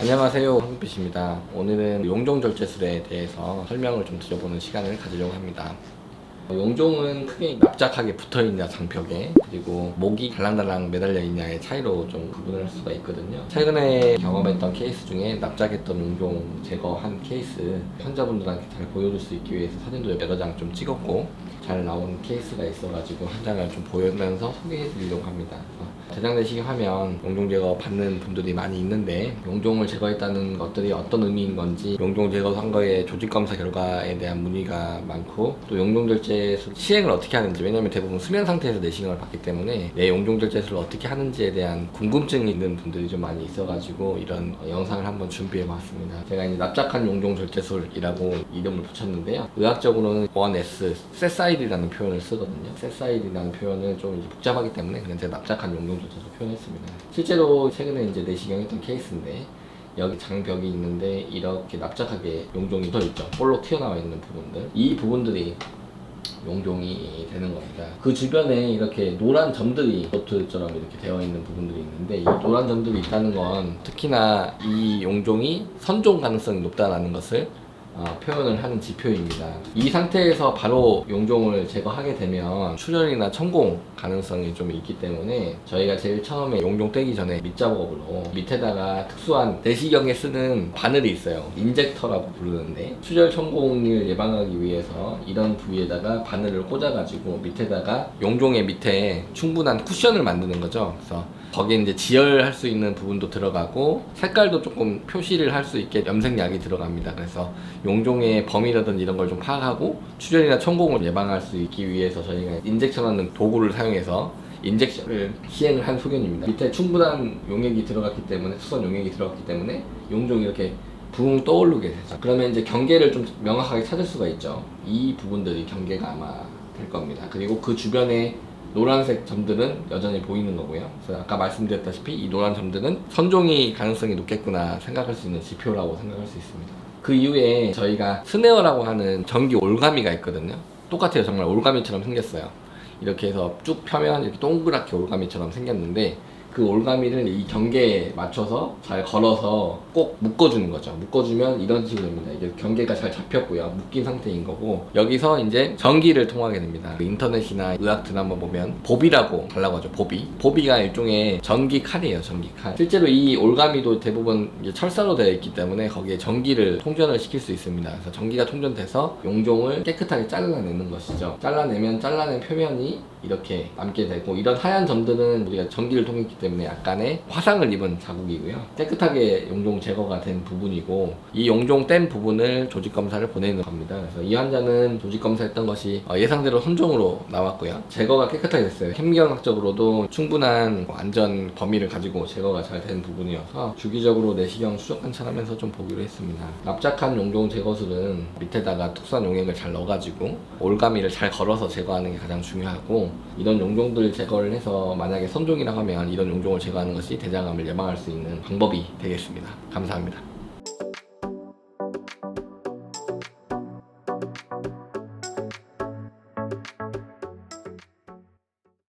안녕하세요, 황빛입니다. 오늘은 용종절제술에 대해서 설명을 좀 드려보는 시간을 가지려고 합니다. 용종은 크게 납작하게 붙어있냐 장벽에, 그리고 목이 달랑달랑 매달려 있냐의 차이로 좀 구분할 수가 있거든요. 최근에 경험했던 케이스 중에 납작했던 용종 제거한 케이스, 환자분들한테 잘 보여줄 수 있기 위해서 사진도 여러 장 좀 찍었고 잘 나온 케이스가 있어가지고 한 장을 좀 보여주면서 소개해 드리려고 합니다. 대장 내시경 하면 용종 제거 받는 분들이 많이 있는데, 용종을 제거했다는 것들이 어떤 의미인 건지, 용종 제거한 거의 조직 검사 결과에 대한 문의가 많고, 또 용종 절제 시행을 어떻게 하는지, 왜냐면 대부분 수면 상태에서 내시경을 받기 때문에 내 용종 절제술을 어떻게 하는지에 대한 궁금증이 있는 분들이 좀 많이 있어가지고 이런 영상을 한번 준비해 봤습니다. 제가 이제 납작한 용종 절제술이라고 이름을 붙였는데요, 의학적으로는 1S 세사일이라는 표현을 쓰거든요. 세사일이라는 표현을 좀 이제 복잡하기 때문에 그냥 제가 납작한 용종 절제술 표현했습니다. 실제로 최근에 이제 내시경했던 케이스인데, 여기 장벽이 있는데 이렇게 납작하게 용종이 붙어있죠. 볼록 튀어나와 있는 부분들, 이 부분들이 용종이 되는 겁니다. 그 주변에 이렇게 노란 점들이 노트처럼 이렇게 되어 있는 부분들이 있는데, 이 노란 점들이 있다는 건 특히나 이 용종이 선종 가능성이 높다는 것을 표현을 하는 지표입니다. 이 상태에서 바로 용종을 제거하게 되면 출혈이나 천공 가능성이 좀 있기 때문에, 저희가 제일 처음에 용종 떼기 전에 밑작업으로 밑에다가 특수한 내시경에 쓰는 바늘이 있어요. 인젝터라고 부르는데, 출혈 천공을 예방하기 위해서 이런 부위에다가 바늘을 꽂아가지고 밑에다가 용종의 밑에 충분한 쿠션을 만드는 거죠. 그래서 거기에 이제 지혈할 수 있는 부분도 들어가고 색깔도 조금 표시를 할 수 있게 염색약이 들어갑니다. 그래서 용종의 범위라든지 이런 걸 좀 파악하고 출혈이나 천공을 예방할 수 있기 위해서 저희가 인젝션하는 도구를 사용해서 인젝션을 시행을 한 소견입니다. 밑에 충분한 용액이 들어갔기 때문에, 수선 용액이 들어갔기 때문에 용종이 이렇게 붕 떠오르게 되죠. 그러면 이제 경계를 좀 명확하게 찾을 수가 있죠. 이 부분들이 경계가 아마 될 겁니다. 그리고 그 주변에 노란색 점들은 여전히 보이는 거고요. 그래서 아까 말씀드렸다시피 이 노란 점들은 선종이 가능성이 높겠구나 생각할 수 있는 지표라고 생각할 수 있습니다. 그 이후에 저희가 스네어라고 하는 전기 올가미가 있거든요. 똑같아요. 정말 올가미처럼 생겼어요. 이렇게 해서 쭉 펴면 이렇게 동그랗게 올가미처럼 생겼는데, 그 올가미를 이 경계에 맞춰서 잘 걸어서 꼭 묶어주는 거죠. 묶어주면 이런 식으로 됩니다. 이게 경계가 잘 잡혔고요. 묶인 상태인 거고, 여기서 이제 전기를 통하게 됩니다. 인터넷이나 의학 드라마 보면 보비라고 달라고 하죠. 보비가 일종의 전기 칼이에요. 전기 칼. 실제로 이 올가미도 대부분 이제 철사로 되어 있기 때문에 거기에 전기를 통전을 시킬 수 있습니다. 그래서 전기가 통전돼서 용종을 깨끗하게 잘라내는 것이죠. 잘라내면 잘라낸 표면이 이렇게 남게 되고, 이런 하얀 점들은 우리가 전기를 통했기 때문에 약간의 화상을 입은 자국이고요. 깨끗하게 용종 제거가 된 부분이고, 이 용종 뗀 부분을 조직검사를 보내는 겁니다. 그래서 이 환자는 조직검사 했던 것이 예상대로 선종으로 나왔고요. 제거가 깨끗하게 됐어요. 현미경학적으로도 충분한 안전 범위를 가지고 제거가 잘 된 부분이어서 주기적으로 내시경 수족 관찰하면서 좀 보기로 했습니다. 납작한 용종 제거술은 밑에다가 특수한 용액을 잘 넣어가지고 올가미를 잘 걸어서 제거하는 게 가장 중요하고, 이런 용종들 제거를 해서 만약에 선종이라고 하면 이런 용종을 제거하는 것이 대장암을 예방할 수 있는 방법이 되겠습니다. 감사합니다.